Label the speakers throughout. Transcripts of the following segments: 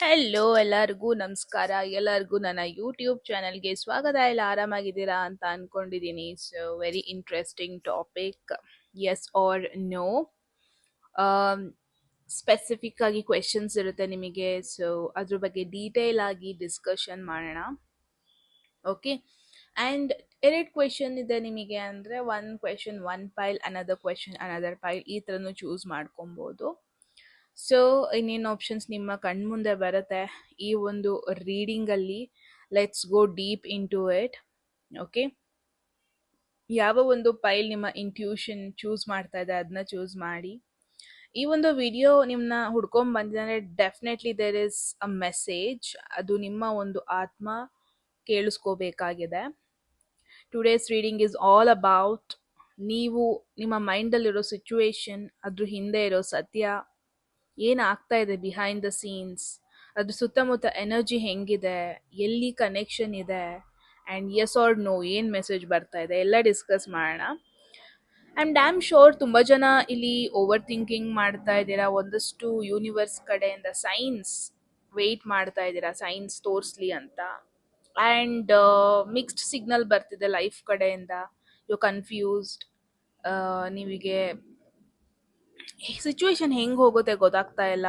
Speaker 1: Hello ಎಲ್ಲರಿಗೂ ನಮಸ್ಕಾರ. ಎಲ್ಲರಿಗೂ ನನ್ನ ಯೂಟ್ಯೂಬ್ ಚಾನಲ್ಗೆ ಸ್ವಾಗತ. ಎಲ್ಲ ಆರಾಮಾಗಿದ್ದೀರಾ ಅಂತ ಅನ್ಕೊಂಡಿದ್ದೀನಿ. So very interesting topic, yes or no. Specific ಆಗಿ ಕ್ವೆಶನ್ಸ್ ಇರುತ್ತೆ ನಿಮಗೆ. ಸೊ ಅದ್ರ ಬಗ್ಗೆ ಡೀಟೇಲ್ ಆಗಿ ಡಿಸ್ಕಷನ್ ಮಾಡೋಣ. ಓಕೆ, ಆ್ಯಂಡ್ ಎರಡು ಕ್ವೆಶನ್ ಇದೆ ನಿಮಗೆ ಅಂದರೆ one question one file, another question another file, ಈ ಥರನೂ ಚೂಸ್ ಮಾಡ್ಕೊಬೋದು. ಸೊ ಇನ್ನೇನು ಆಪ್ಷನ್ಸ್ ನಿಮ್ಮ ಕಣ್ಮುಂದೆ ಬರುತ್ತೆ ಈ ಒಂದು ರೀಡಿಂಗಲ್ಲಿ. Let's go deep into it. Okay, ಯಾವ ಒಂದು ಫೈಲ್ ನಿಮ್ಮ ಇಂಟ್ಯೂಷನ್ ಚೂಸ್ ಮಾಡ್ತಾ ಇದೆ ಅದನ್ನ ಚೂಸ್ ಮಾಡಿ. ಈ ಒಂದು ವಿಡಿಯೋ ನಿಮ್ಮನ್ನ ಹುಡ್ಕೊಂಡ್ ಬಂದಿದ್ರೆ definitely there is a message. ಅದು ನಿಮ್ಮ ಒಂದು ಆತ್ಮ ಕೇಳಿಸ್ಕೋಬೇಕಾಗಿದೆ. Today's reading is all about ನೀವು ನಿಮ್ಮ ಮೈಂಡಲ್ಲಿರೋ ಸಿಚುವೇಶನ್, ಅದ್ರ ಹಿಂದೆ ಇರೋ ಸತ್ಯ, ಏನಾಗ್ತಾ ಇದೆ ಬಿಹೈಂಡ್ ದ ಸೀನ್ಸ್, ಅದ್ರ ಸುತ್ತಮುತ್ತ ಎನರ್ಜಿ ಹೆಂಗಿದೆ, ಎಲ್ಲಿ ಕನೆಕ್ಷನ್ ಇದೆ, ಆ್ಯಂಡ್ ಎಸ್ ಆರ್ ನೋ ಏನು ಮೆಸೇಜ್ ಬರ್ತಾ ಇದೆ ಎಲ್ಲ ಡಿಸ್ಕಸ್ ಮಾಡೋಣ. ಐ ಆಮ್ ಡ್ಯಾಮ್ ಶೋರ್ ತುಂಬ ಜನ ಇಲ್ಲಿ ಓವರ್ ಥಿಂಕಿಂಗ್ ಮಾಡ್ತಾ ಇದ್ದೀರಾ. ಒಂದಷ್ಟು ಯೂನಿವರ್ಸ್ ಕಡೆಯಿಂದ ಸೈನ್ಸ್ ವೆಯ್ಟ್ ಮಾಡ್ತಾ ಇದ್ದೀರಾ, ಸೈನ್ಸ್ ತೋರಿಸ್ಲಿ ಅಂತ. ಆ್ಯಂಡ್ ಮಿಕ್ಸ್ಡ್ ಸಿಗ್ನಲ್ ಬರ್ತಿದೆ ಲೈಫ್ ಕಡೆಯಿಂದ. ಯು ಕನ್ಫ್ಯೂಸ್ಡ್, ನೀವಿಗೆ ಸಿಚುವೇಶನ್ ಹೆಂಗೆ ಹೋಗುತ್ತೆ ಗೊತ್ತಾಗ್ತಾ ಇಲ್ಲ.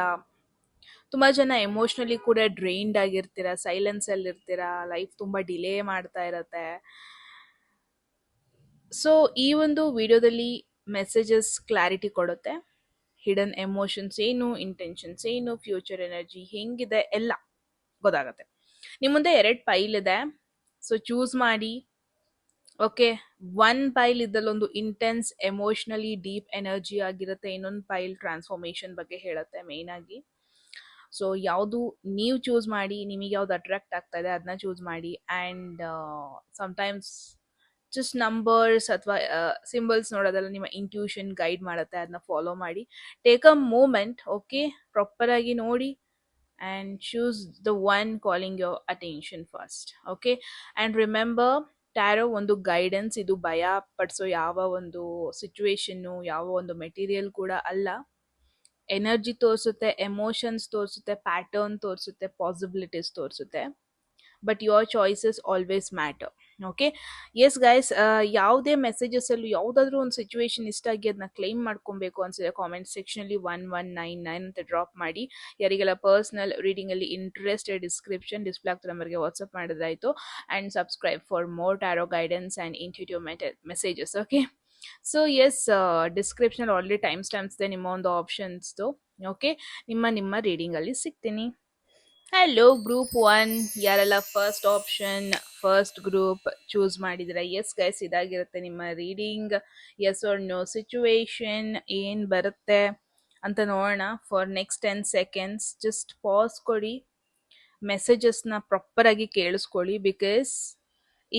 Speaker 1: ತುಂಬ ಜನ ಎಮೋಷ್ನಲಿ ಕೂಡ ಡ್ರೈನ್ಡ್ ಆಗಿರ್ತೀರ, ಸೈಲೆನ್ಸಲ್ಲಿ ಇರ್ತೀರ, ಲೈಫ್ ತುಂಬ ಡಿಲೇ ಮಾಡ್ತಾ ಇರತ್ತೆ. ಸೊ ಈ ಒಂದು ವಿಡಿಯೋದಲ್ಲಿ ಮೆಸೇಜಸ್ ಕ್ಲಾರಿಟಿ ಕೊಡುತ್ತೆ. ಹಿಡನ್ ಎಮೋಷನ್ಸ್ ಏನು, ಇಂಟೆನ್ಷನ್ಸ್ ಏನು, ಫ್ಯೂಚರ್ ಎನರ್ಜಿ ಹೆಂಗಿದೆ ಎಲ್ಲ ಗೊತ್ತಾಗತ್ತೆ. ನಿಮ್ಮ ಮುಂದೆ ಎರಡು ಫೈಲ್ ಇದೆ, ಸೊ ಚೂಸ್ ಮಾಡಿ. ಓಕೆ, ಒನ್ ಫೈಲ್ ಇದ್ದಲ್ಲೊಂದು ಇಂಟೆನ್ಸ್ ಎಮೋಷ್ನಲಿ ಡೀಪ್ ಎನರ್ಜಿ ಆಗಿರುತ್ತೆ, ಇನ್ನೊಂದು ಫೈಲ್ ಟ್ರಾನ್ಸ್ಫಾರ್ಮೇಷನ್ ಬಗ್ಗೆ ಹೇಳುತ್ತೆ ಮೇಯ್ನ್ ಆಗಿ. ಸೊ ಯಾವುದು ನೀವು ಚೂಸ್ ಮಾಡಿ, ನಿಮಗೆ ಯಾವ್ದು ಅಟ್ರಾಕ್ಟ್ ಆಗ್ತಾ ಇದೆ ಅದನ್ನ ಚೂಸ್ ಮಾಡಿ. ಆ್ಯಂಡ್ ಸಮ್ಟೈಮ್ಸ್ ಜಸ್ಟ್ ನಂಬರ್ಸ್ ಅಥವಾ ಸಿಂಬಲ್ಸ್ ನೋಡೋದಲ್ಲ, ನಿಮ್ಮ ಇಂಟ್ಯೂಷನ್ ಗೈಡ್ ಮಾಡುತ್ತೆ, ಅದನ್ನ ಫಾಲೋ ಮಾಡಿ. ಟೇಕ್ ಅ ಮೂಮೆಂಟ್, ಓಕೆ, ಪ್ರಾಪರಾಗಿ ನೋಡಿ and choose the one calling your attention first. Okay, and remember, tarot ಒಂದು ಗೈಡೆನ್ಸ್, ಇದು ಭಯ ಪಡಿಸೋ ಯಾವ ಒಂದು ಸಿಚುವೇಶನ್ನು, ಯಾವ ಒಂದು ಮೆಟೀರಿಯಲ್ ಕೂಡ ಅಲ್ಲ. ಎನರ್ಜಿ ತೋರಿಸುತ್ತೆ, ಎಮೋಷನ್ಸ್ ತೋರಿಸುತ್ತೆ, ಪ್ಯಾಟರ್ನ್ ತೋರಿಸುತ್ತೆ, ಪಾಸಿಬಿಲಿಟೀಸ್ ತೋರಿಸುತ್ತೆ. But your choices always matter. Okay, yes guys, ಯಾವುದೇ ಮೆಸೇಜಸಲ್ಲೂ ಯಾವುದಾದ್ರೂ ಒಂದು ಸಿಚುವೇಶನ್ ಇಷ್ಟ ಆಗಿ ಅದನ್ನ ಕ್ಲೈಮ್ ಮಾಡ್ಕೊಬೇಕು ಅನ್ಸಿದ್ರೆ ಕಾಮೆಂಟ್ ಸೆಕ್ಷನಲ್ಲಿ 1199 ಅಂತ ಡ್ರಾಪ್ ಮಾಡಿ. ಯಾರಿಗೆಲ್ಲ ಪರ್ಸ್ನಲ್ ರೀಡಿಂಗಲ್ಲಿ ಇಂಟ್ರೆಸ್ಟೆಡ್ ಡಿಸ್ಕ್ರಿಪ್ಷನ್ ಡಿಸ್ಪ್ಲೇ ಆಗ್ತಿರೋ ನಂಬರ್ಗೆ ವಾಟ್ಸಪ್ ಮಾಡಿದ್ರಾಯಿತು. And subscribe for more tarot guidance and intuitive messages. Okay, so yes, description already time stamps ಇದೆ ನಿಮ್ಮ ಒಂದು ಆಪ್ಷನ್ಸ್ದು. ಓಕೆ, ನಿಮ್ಮ ರೀಡಿಂಗಲ್ಲಿ ಸಿಗ್ತೀನಿ. ಹಲೋ ಗ್ರೂಪ್ 1, ಯಾರೆಲ್ಲ first option first group choose ಮಾಡಿದ್ರೆ, ಎಸ್ ಗೈಸ್, ಇದಾಗಿರುತ್ತೆ ನಿಮ್ಮ reading. Yes or no situation ಏನು ಬರುತ್ತೆ ಅಂತ ನೋಡೋಣ. For next 10 seconds just pause ಕೊಡಿ, ಮೆಸೇಜಸ್ನ ಪ್ರಾಪರಾಗಿ ಕೇಳಿಸ್ಕೊಳ್ಳಿ. ಬಿಕಾಸ್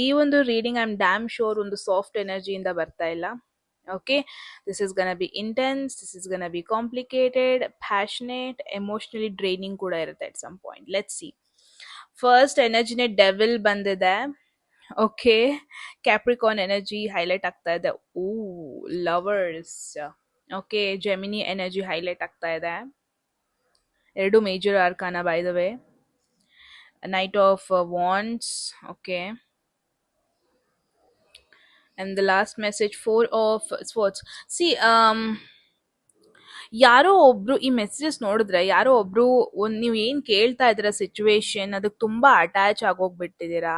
Speaker 1: ಈ ಒಂದು reading I am damn sure ಒಂದು ಸಾಫ್ಟ್ ಎನರ್ಜಿಯಿಂದ ಬರ್ತಾ ಇಲ್ಲ. Okay, this is gonna be intense, this is gonna be complicated, passionate, emotionally draining kuda irutte at some point. Let's see. First energy ne devil bandide. Okay, Capricorn energy highlight ಆಗ್ತಾ ಇದೆ. Ooh, lovers. Okay, Gemini energy highlight ಆಗ್ತಾ ಇದೆ. ಎರಡು major ಆರ್ಕಾನ by the way. Knight of Wands. Okay, and the last message 4 of Swords. See, ಯಾರೋ ಒಬ್ರು ಈ messages ನೋಡಿದ್ರೆ, ಯಾರೋ ಒಬ್ರು ನೀವು ಏನ್ ಕೇಳ್ತಾ ಇದ್ದೀರಾ ಸಿಚುವೇಶನ್, ಅದಕ್ಕೆ ತುಂಬಾ ಅಟ್ಯಾಚ್ ಆಗೋಗ್ಬಿಟ್ಟಿದ್ದೀರಾ.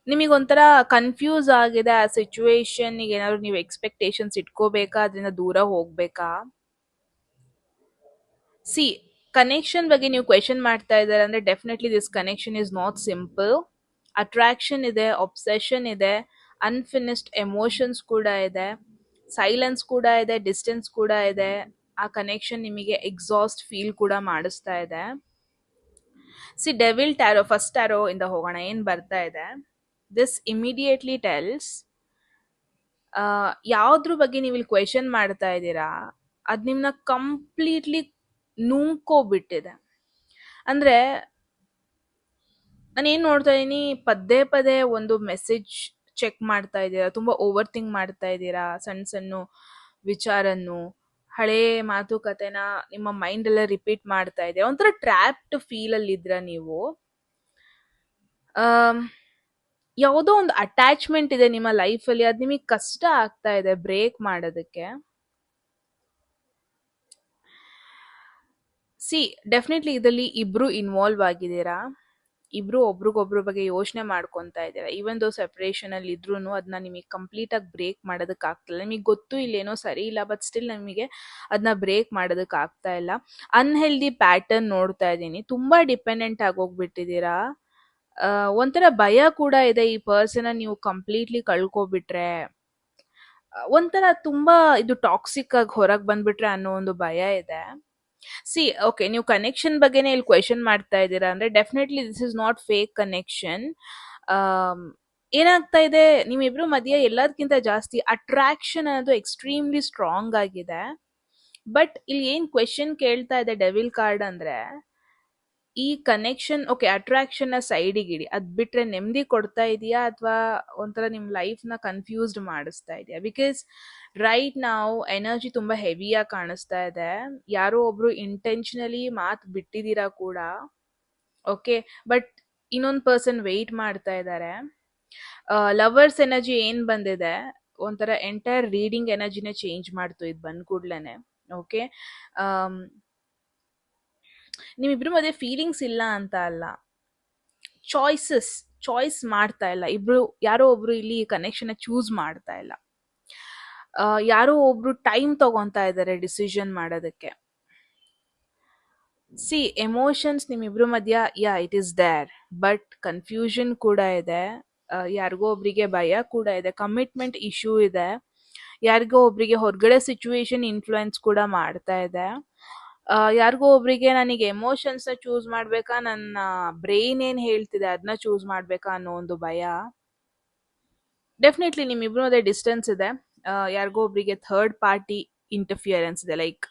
Speaker 1: ನಿಮಗೊಂಥರ ಕನ್ಫ್ಯೂಸ್ ಆಗಿದೆ ಆ ಸಿಚುವೇಶನ್. ಈಗ ಏನಾದ್ರು ನೀವು ಎಕ್ಸ್ಪೆಕ್ಟೇಷನ್ಸ್ ಇಟ್ಕೋಬೇಕಾ, ಅದರಿಂದ ದೂರ ಹೋಗ್ಬೇಕಾ? ಸಿ, ಕನೆಕ್ಷನ್ ಬಗ್ಗೆ ನೀವು ಕ್ವೆಶನ್ ಮಾಡ್ತಾ ಇದ್ದಾರೆ ಅಂದ್ರೆ definitely this connection is not simple. Attraction ಇದೆ, ಒಬ್ಸೆಷನ್ ಇದೆ, ಅನ್ಫಿನಿಶ್ಡ್ ಎಮೋಷನ್ಸ್ ಕೂಡ ಇದೆ, ಸೈಲೆನ್ಸ್ ಕೂಡ ಇದೆ, ಡಿಸ್ಟೆನ್ಸ್ ಕೂಡ ಇದೆ. ಆ ಕನೆಕ್ಷನ್ ನಿಮಗೆ ಎಕ್ಸಾಸ್ಟ್ ಫೀಲ್ ಕೂಡ ಮಾಡಿಸ್ತಾ ಇದೆ. See, devil tarot, first tarot ಇಂದ ಹೋಗೋಣ. ಏನ್ ಬರ್ತಾ ಇದೆ, ದಿಸ್ ಇಮಿಡಿಯೇಟ್ಲಿ ಟೆಲ್ಸ್, ಯಾವ್ದ್ರ ಬಗ್ಗೆ ನೀವು ಇಲ್ಲಿ ಕ್ವೆಶನ್ ಮಾಡ್ತಾ ಇದ್ದೀರಾ ಅದ್ ನಿಮ್ನ ಕಂಪ್ಲೀಟ್ಲಿ ನುಂಗ್ಕೋಬಿಟ್ಟಿದೆ. ಅಂದ್ರೆ ನಾನು ಏನ್ ನೋಡ್ತಾ ಇದೀನಿ, ಪದೇ ಪದೇ ಒಂದು ಮೆಸೇಜ್ ಚೆಕ್ ಮಾಡ್ತಾ ಇದ್ದೀರಾ, ತುಂಬಾ ಓವರ್ ಥಿಂಕ್ ಮಾಡ್ತಾ ಇದ್ದೀರಾ ಸಣ್ಣ ಸಣ್ಣ ವಿಚಾರನ್ನು. ಹಳೇ ಮಾತುಕತೆನ ನಿಮ್ಮ ಮೈಂಡ್ ಎಲ್ಲ ರಿಪೀಟ್ ಮಾಡ್ತಾ ಇದೆ, ಒಂಥರ ಟ್ರ್ಯಾಪ್ಡ್ ಫೀಲ್ ಅಲ್ಲಿ ಇದ್ರ ನೀವು. ಆಮ್, ಯಾವುದೋ ಒಂದು ಅಟ್ಯಾಚ್ಮೆಂಟ್ ಇದೆ ನಿಮ್ಮ ಲೈಫಲ್ಲಿ, ಅದು ನಿಮಗೆ ಕಷ್ಟ ಆಗ್ತಾ ಇದೆ ಬ್ರೇಕ್ ಮಾಡೋದಕ್ಕೆ. ಸಿ, ಡೆಫಿನೆಟ್ಲಿ ಇದರಲ್ಲಿ ಇಬ್ರು ಇನ್ವಾಲ್ವ್ ಆಗಿದ್ದೀರಾ, ಇಬ್ರು ಒಬ್ರಿಗೊಬ್ರ ಬಗ್ಗೆ ಯೋಚನೆ ಮಾಡ್ಕೊಂತಾ ಇದ್ದೀರಾ. ಈವನ್ ದೋ ಸೆಪರೇಷನ್ ಅಲ್ಲಿ ಇದ್ರೂ ಅದನ್ನ ನಿಮಗೆ ಕಂಪ್ಲೀಟ್ ಆಗಿ ಬ್ರೇಕ್ ಮಾಡೋದಕ್ಕೆ ಆಗ್ತಿಲ್ಲ. ನಿಮಗೆ ಗೊತ್ತು ಇಲ್ಲೇನೋ ಸರಿ ಇಲ್ಲ, ಬಟ್ ಸ್ಟಿಲ್ ನಮಗೆ ಅದನ್ನ ಬ್ರೇಕ್ ಮಾಡೋದಕ್ಕೆ ಆಗ್ತಾ ಇಲ್ಲ. ಅನ್ಹೆಲ್ದಿ ಪ್ಯಾಟರ್ನ್ ನೋಡ್ತಾ ಇದ್ದೀನಿ, ತುಂಬಾ ಡಿಪೆಂಡೆಂಟ್ ಆಗೋಗ್ಬಿಟ್ಟಿದ್ದೀರಾ. ಒಂಥರ ಭಯ ಕೂಡ ಇದೆ, ಈ ಪರ್ಸನ್ ನೀವು ಕಂಪ್ಲೀಟ್ಲಿ ಕಳ್ಕೊಬಿಟ್ರೆ ಒಂಥರ ತುಂಬಾ ಇದು ಟಾಕ್ಸಿಕ್ ಆಗಿ ಹೊರಗೆ ಬಂದ್ಬಿಟ್ರೆ ಅನ್ನೋ ಒಂದು ಭಯ ಇದೆ. ಸಿ, ಓಕೆ, ನೀವು ಕನೆಕ್ಷನ್ ಬಗ್ಗೆನೇ ಇಲ್ಲಿ ಕ್ವೆಶನ್ ಮಾಡ್ತಾ ಇದ್ದೀರಾ ಅಂದ್ರೆ definitely this is not fake connection. ಏನಾಗ್ತಾ ಇದೆ, ನಿಮ್ಮಿಬ್ರು ಮಧ್ಯೆ ಎಲ್ಲದಕ್ಕಿಂತ ಜಾಸ್ತಿ ಅಟ್ರಾಕ್ಷನ್ ಅನ್ನೋದು ಎಕ್ಸ್ಟ್ರೀಮ್ಲಿ ಸ್ಟ್ರಾಂಗ್ ಆಗಿದೆ. ಬಟ್ ಇಲ್ಲಿ ಏನ್ ಕ್ವೆಶನ್ ಕೇಳ್ತಾ ಇದೆ ಡೆವಿಲ್ ಕಾರ್ಡ್ ಅಂದ್ರೆ, ಈ ಕನೆಕ್ಷನ್ ಓಕೆ ಅಟ್ರಾಕ್ಷನ್ ನ ಸೈಡಿಗಿಡಿ, ಅದ್ ಬಿಟ್ರೆ ನೆಮ್ಮದಿ ಕೊಡ್ತಾ ಇದೆಯಾ ಅಥವಾ ಒಂಥರ ನಿಮ್ ಲೈಫ್ ನ ಕನ್ಫ್ಯೂಸ್ಡ್ ಮಾಡಿಸ್ತಾ ಇದೆಯಾ? ಬಿಕಾಸ್ ರೈಟ್ ನಾವು ಎನರ್ಜಿ ತುಂಬಾ ಹೆವಿಯಾಗಿ ಕಾಣಿಸ್ತಾ ಇದೆ. ಯಾರೋ ಒಬ್ರು ಇಂಟೆನ್ಷನಲಿ ಮಾತು ಬಿಟ್ಟಿದ್ದೀರಾ ಕೂಡ, ಓಕೆ, ಬಟ್ ಇನ್ನೊಂದು ಪರ್ಸನ್ ವೆಯ್ಟ್ ಮಾಡ್ತಾ ಇದ್ದಾರೆ. ಲವರ್ಸ್ ಎನರ್ಜಿ ಏನ್ ಬಂದಿದೆ, ಒಂಥರ ಎಂಟೈರ್ ರೀಡಿಂಗ್ ಎನರ್ಜಿನ ಚೇಂಜ್ ಮಾಡ್ತು ಇದು ಬಂದ್ ಕೂಡ್ಲೇನೆ. ಓಕೆ, ನಿಮ್ಮಿಬ್ರು ಮಧ್ಯೆ ಫೀಲಿಂಗ್ಸ್ ಇಲ್ಲ ಅಂತ ಅಲ್ಲ, ಚಾಯ್ಸ್ ಮಾಡ್ತಾ ಇಲ್ಲ ಇಬ್ರು. ಯಾರೋ ಒಬ್ರು ಇಲ್ಲಿ ಕನೆಕ್ಷನ್ ಚೂಸ್ ಮಾಡ್ತಾ ಇಲ್ಲ, ಯಾರೋ ಒಬ್ರು ಟೈಮ್ ತಗೊಂತಾ ಇದ್ದಾರೆ ಡಿಸಿಷನ್ ಮಾಡೋದಕ್ಕೆ. ಸಿ, ಎಮೋಷನ್ಸ್ ನಿಮ್ಮಿಬ್ರು ಮಧ್ಯ it is there, but confusion ಕೂಡ ಇದೆ. ಯಾರಿಗೋ ಒಬ್ರಿಗೆ ಭಯ ಕೂಡ ಇದೆ, ಕಮಿಟ್ಮೆಂಟ್ ಇಶ್ಯೂ ಇದೆ, ಯಾರಿಗೋ ಒಬ್ರಿಗೆ ಹೊರಗಡೆ ಸಿಚುವೇಶನ್ ಇನ್ಫ್ಲುಯೆನ್ಸ್ ಕೂಡ ಮಾಡ್ತಾ ಇದೆ. ಯಾರಿಗೋ ಒಬ್ರಿಗೆ ನನಗೆ ಎಮೋಷನ್ಸ್ ನ ಚೂಸ್ ಮಾಡ್ಬೇಕಾ, ನನ್ನ ಬ್ರೈನ್ ಏನ್ ಹೇಳ್ತಿದೆ ಅದನ್ನ ಚೂಸ್ ಮಾಡ್ಬೇಕಾ ಅನ್ನೋ ಒಂದು ಭಯ. ಡೆಫಿನೆಟ್ಲಿ ನಿಮ್ಮಿಬ್ರು ಅದೇ ಡಿಸ್ಟೆನ್ಸ್ ಇದೆ. ಯಾರಿಗೋ ಒಬ್ರಿಗೆ ಥರ್ಡ್ ಪಾರ್ಟಿ ಇಂಟರ್ಫಿಯರೆನ್ಸ್ ಇದೆ, ಲೈಕ್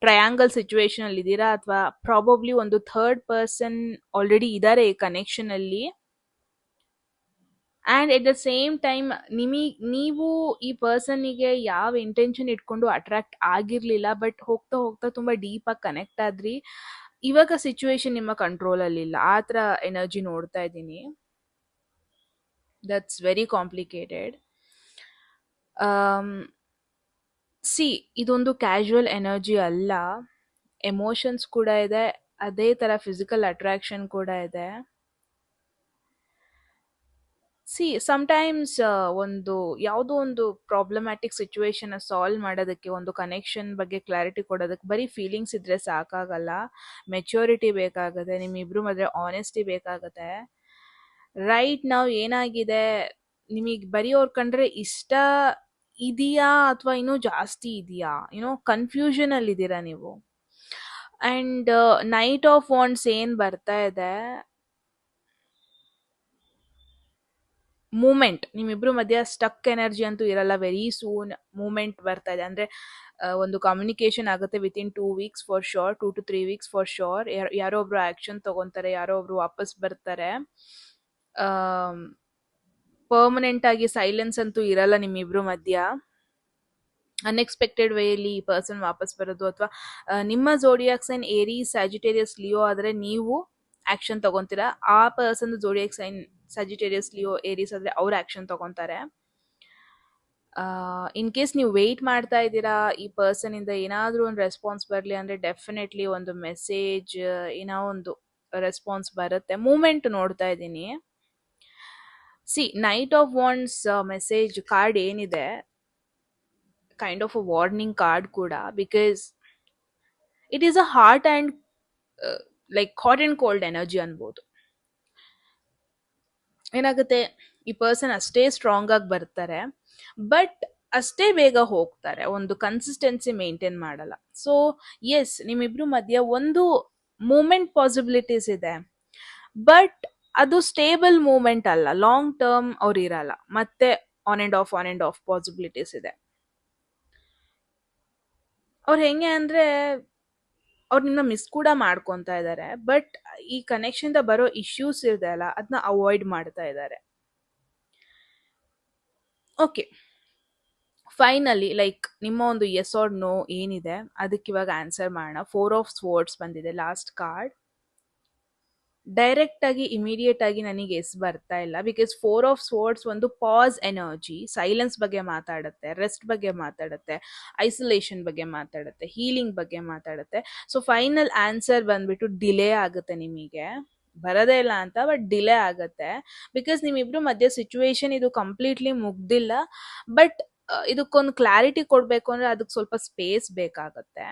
Speaker 1: ಟ್ರಯಾಂಗಲ್ ಸಿಚುವೇಶನ್ ಅಲ್ಲಿ ಇದ್ದೀರಾ, ಅಥವಾ ಪ್ರಾಬಬ್ಲಿ ಒಂದು ಥರ್ಡ್ ಪರ್ಸನ್ ಆಲ್ರೆಡಿ ಇದ್ದಾರೆ ಈ ಕನೆಕ್ಷನ್ ಅಲ್ಲಿ. And at the same time ನೀವು ಈ ಪರ್ಸನ್ಗೆ ಯಾವ ಇಂಟೆನ್ಷನ್ ಇಟ್ಕೊಂಡು ಅಟ್ರಾಕ್ಟ್ ಆಗಿರ್ಲಿಲ್ಲ, ಬಟ್ ಹೋಗ್ತಾ ಹೋಗ್ತಾ ತುಂಬಾ ಡೀಪ್ ಆಗಿ ಕನೆಕ್ಟ್ ಆದ್ರಿ. ಇವಾಗ ಸಿಚುವೇಶನ್ ನಿಮ್ಮ ಕಂಟ್ರೋಲ್ ಅಲ್ಲಿ ಇಲ್ಲ, ಆ ತರ ಎನರ್ಜಿ ನೋಡ್ತಾ ಇದ್ದೀನಿ. That's very complicated. ಸಿ, ಇದೊಂದು ಕ್ಯಾಶುವಲ್ ಎನರ್ಜಿ ಅಲ್ಲ, ಎಮೋಷನ್ಸ್ ಕೂಡ ಇದೆ, ಅದೇ ತರ ಫಿಸಿಕಲ್ ಅಟ್ರಾಕ್ಷನ್ ಕೂಡ ಇದೆ. ಸಿ, ಸಮ್ಟೈಮ್ಸ್ ಒಂದು ಯಾವುದೋ ಒಂದು ಪ್ರಾಬ್ಲಮ್ಯಾಟಿಕ್ ಸಿಚುವೇಶನ್ ಸಾಲ್ವ್ ಮಾಡೋದಕ್ಕೆ, ಒಂದು ಕನೆಕ್ಷನ್ ಬಗ್ಗೆ ಕ್ಲಾರಿಟಿ ಕೊಡೋದಕ್ಕೆ ಬರೀ ಫೀಲಿಂಗ್ಸ್ ಇದ್ರೆ ಸಾಕಾಗಲ್ಲ, ಮೆಚ್ಯೂರಿಟಿ ಬೇಕಾಗುತ್ತೆ, ನಿಮ್ಮಿಬ್ರು ಮಧ್ಯೆ ಆನೆಸ್ಟಿ ಬೇಕಾಗುತ್ತೆ. ರೈಟ್ ನಾವು ಏನಾಗಿದೆ, ನಿಮಗೆ ಬರೀ ಅವ್ರ ಕಂಡ್ರೆ ಇಷ್ಟ ಇದೆಯಾ ಅಥವಾ ಇನ್ನೂ ಜಾಸ್ತಿ ಇದೆಯಾ, ಕನ್ಫ್ಯೂಷನ್ ಅಲ್ಲಿ ಇದ್ದೀರಾ ನೀವು. ಅಂಡ್ ನೈಟ್ ಆಫ್ ವಾಂಡ್ಸ್ ಏನ್ ಬರ್ತಾ ಇದೆ, ಮೂಮೆಂಟ್, ನಿಮ್ಮಿಬ್ರು ಮಧ್ಯ ಸ್ಟಕ್ ಎನರ್ಜಿ ಅಂತೂ ಇರಲ್ಲ, ವೆರಿ ಸೂನ್ ಮೂಮೆಂಟ್ ಬರ್ತಾ ಇದೆ. ಅಂದ್ರೆ ಒಂದು ಕಮ್ಯುನಿಕೇಶನ್ ಆಗುತ್ತೆ within 2 weeks for sure, 2 to 3 weeks for sure. ಯಾರೋ ಒಬ್ರು ಆಕ್ಷನ್ ತಗೊಂತಾರೆ, ಯಾರೋ ಒಬ್ರು ವಾಪಸ್ ಬರ್ತಾರೆ. ಪರ್ಮನೆಂಟ್ ಆಗಿ ಸೈಲೆನ್ಸ್ ಅಂತೂ ಇರಲ್ಲ ನಿಮ್ಮಿಬ್ರು ಮಧ್ಯ. ಅನ್ಎಕ್ಸ್ಪೆಕ್ಟೆಡ್ ವೇಲಿ ಈ ಪರ್ಸನ್ ವಾಪಸ್ ಬರೋದು, ಅಥವಾ ನಿಮ್ಮ ಜೋಡಿಯಾಕ್ ಸೈನ್ ಏರೀಸ್, ಸ್ಯಾಜಿಟೇರಿಯಸ್, ಲಿಯೋ ಆದ್ರೆ ನೀವು ಆಕ್ಷನ್ ತಗೊಂತೀರಾ. ಆ ಪರ್ಸನ್ ಜೋಡಿಯಾಕ್ ಸೈನ್ ಸಜಿಟೇರಿಯಸ್, ಲಿಯೋ, ಏರೀಸ್ ಆದ್ರೆ ಅವ್ರ ಆಕ್ಷನ್ ತಗೊಂತಾರೆ. ಇನ್ ಕೇಸ್ ನೀವು ವೆಯ್ಟ್ ಮಾಡ್ತಾ ಇದ್ದೀರಾ ಈ ಪರ್ಸನ್ ಇಂದ ಏನಾದ್ರೂ ಒಂದು ರೆಸ್ಪಾನ್ಸ್ ಬರಲಿ ಅಂದ್ರೆ, ಡೆಫಿನೆಟ್ಲಿ ಒಂದು ಮೆಸೇಜ್, ಏನೋ ಒಂದು ರೆಸ್ಪಾನ್ಸ್ ಬರುತ್ತೆ. ಮೂಮೆಂಟ್ ನೋಡ್ತಾ ಇದ್ದೀನಿ. See, knight of wands message card ಏನಿದೆ, kind of a warning card ಕೂಡ, because it is a hot and like hot and cold energy ಅನ್ಬೋದು. ಏನಾಗುತ್ತೆ, ಈ ಪರ್ಸನ್ ಅಷ್ಟೇ ಸ್ಟ್ರಾಂಗ್ ಆಗಿ ಬರ್ತಾರೆ, ಬಟ್ ಅಷ್ಟೇ ಬೇಗ ಹೋಗ್ತಾರೆ, ಒಂದು ಕನ್ಸಿಸ್ಟೆನ್ಸಿ ಮೇಂಟೈನ್ ಮಾಡಲ್ಲ. ಸೊ ಎಸ್, ನಿಮ್ಮಿಬ್ರು ಮಧ್ಯ ಒಂದು ಮೂಮೆಂಟ್ ಪಾಸಿಬಿಲಿಟೀಸ್ ಇದೆ, ಬಟ್ ಅದು ಸ್ಟೇಬಲ್ ಮೂಮೆಂಟ್ ಅಲ್ಲ, ಲಾಂಗ್ ಟರ್ಮ್ ಅವ್ರು ಇರಲ್ಲ. ಮತ್ತೆ ಆನ್ ಅಂಡ್ ಆಫ್ ಪಾಸಿಬಿಲಿಟೀಸ್ ಇದೆ. ಅವ್ರು ಹೆಂಗೆ ಅಂದ್ರೆ, ಅವ್ರು ನಿಮ್ಮನ್ನ ಮಿಸ್ ಕೂಡ ಮಾಡ್ಕೊತಾ ಇದ್ದಾರೆ, ಬಟ್ ಈ ಕನೆಕ್ಷನ್ ಇಂದ ಬರೋ ಇಶ್ಯೂಸ್ ಇದೆ ಅಲ್ಲ, ಅದನ್ನ ಅವಾಯ್ಡ್ ಮಾಡ್ತಾ ಇದ್ದಾರೆ. ಓಕೆ, ಫೈನಲಿ ಲೈಕ್ ನಿಮ್ಮ ಒಂದು ಎಸ್ ಆರ್ ನೋ ಏನಿದೆ ಅದಕ್ಕೆ ಇವಾಗ ಆನ್ಸರ್ ಮಾಡೋಣ. ಫೋರ್ ಆಫ್ ಸ್ವೋರ್ಡ್ಸ್ ಬಂದಿದೆ ಲಾಸ್ಟ್ ಕಾರ್ಡ್. ಡೈರೆಕ್ಟ್ ಆಗಿ ಇಮಿಡಿಯೇಟ್ ಆಗಿ ನನಗೆ ಎಸ್ ಬರ್ತಾ ಇಲ್ಲ, ಬಿಕಾಸ್ ಫೋರ್ ಆಫ್ ಸ್ವೋರ್ಡ್ಸ್ ಒಂದು ಪಾಸ್ ಎನರ್ಜಿ, ಸೈಲೆನ್ಸ್ ಬಗ್ಗೆ ಮಾತಾಡುತ್ತೆ, ರೆಸ್ಟ್ ಬಗ್ಗೆ ಮಾತಾಡುತ್ತೆ, ಐಸೋಲೇಷನ್ ಬಗ್ಗೆ ಮಾತಾಡುತ್ತೆ, ಹೀಲಿಂಗ್ ಬಗ್ಗೆ ಮಾತಾಡುತ್ತೆ. ಸೊ ಫೈನಲ್ ಆನ್ಸರ್ ಬಂದ್ಬಿಟ್ಟು ಡಿಲೇ ಆಗುತ್ತೆ, ನಿಮಗೆ ಬರೋದೇ ಇಲ್ಲ ಅಂತ, ಬಟ್ ಡಿಲೇ ಆಗುತ್ತೆ. ಬಿಕಾಸ್ ನಿಮ್ಮಿಬ್ರು ಮಧ್ಯೆ ಸಿಚುವೇಶನ್ ಇದು ಕಂಪ್ಲೀಟ್ಲಿ ಮುಗ್ದಿಲ್ಲ, ಬಟ್ ಇದಕ್ಕೊಂದು ಕ್ಲಾರಿಟಿ ಕೊಡಬೇಕು ಅಂದ್ರೆ ಅದಕ್ಕೆ ಸ್ವಲ್ಪ ಸ್ಪೇಸ್ ಬೇಕಾಗತ್ತೆ.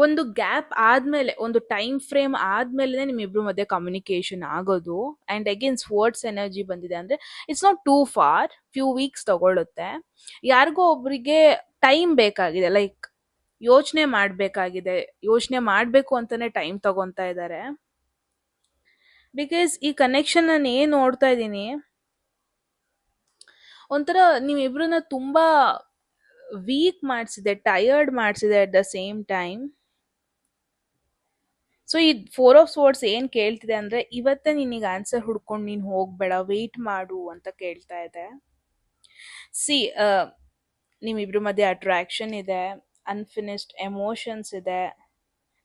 Speaker 1: ಒಂದು ಗ್ಯಾಪ್ ಆದ್ಮೇಲೆ, ಒಂದು ಟೈಮ್ ಫ್ರೇಮ್ ಆದ್ಮೇಲೆ ನಿಮ್ಮಿಬ್ರು ಮಧ್ಯೆ ಕಮ್ಯುನಿಕೇಶನ್ ಆಗೋದು. ಅಂಡ್ ಅಗೇನ್ ಸ್ಪೋರ್ಟ್ಸ್ ಎನರ್ಜಿ ಬಂದಿದೆ ಅಂದ್ರೆ it's not two for, few weeks ತಗೊಳುತ್ತೆ. ಯಾರಿಗೋ ಒಬ್ರಿಗೆ ಟೈಮ್ ಬೇಕಾಗಿದೆ, ಲೈಕ್ ಯೋಚನೆ ಮಾಡ್ಬೇಕಾಗಿದೆ, ಯೋಚನೆ ಮಾಡ್ಬೇಕು ಅಂತಾನೆ ಟೈಮ್ ತಗೊಂತಾ ಇದ್ದಾರೆ. ಬಿಕಾಸ್ ಈ ಕನೆಕ್ಷನ್ ನಾನು ಏನ್ ನೋಡ್ತಾ ಇದ್ದೀನಿ, ಒಂಥರ ನೀವಿಬ್ರನ್ನ ತುಂಬಾ ವೀಕ್ ಮಾಡಿಸಿದೆ, ಟಯರ್ಡ್ ಮಾಡಿಸಿದೆ at the same time. So ಈ ಫೋರ್ ಆಫ್ ಸ್ವೋರ್ಡ್ಸ್ ಏನ್ ಕೇಳ್ತಿದೆ ಅಂದ್ರೆ, ಇವತ್ತೇ ನಿನಗೆ ಆನ್ಸರ್ ಹುಡ್ಕೊಂಡು ನೀನ್ ಹೋಗ್ಬೇಡ, ವೆಯ್ಟ್ ಮಾಡು ಅಂತ ಕೇಳ್ತಾ ಇದೆ. ಸಿ ನಿಮ್ಮಿಬ್ರು ಮಧ್ಯೆ ಅಟ್ರಾಕ್ಷನ್ ಇದೆ, ಅನ್ಫಿನಿಶ್ಡ್ ಎಮೋಷನ್ಸ್ ಇದೆ,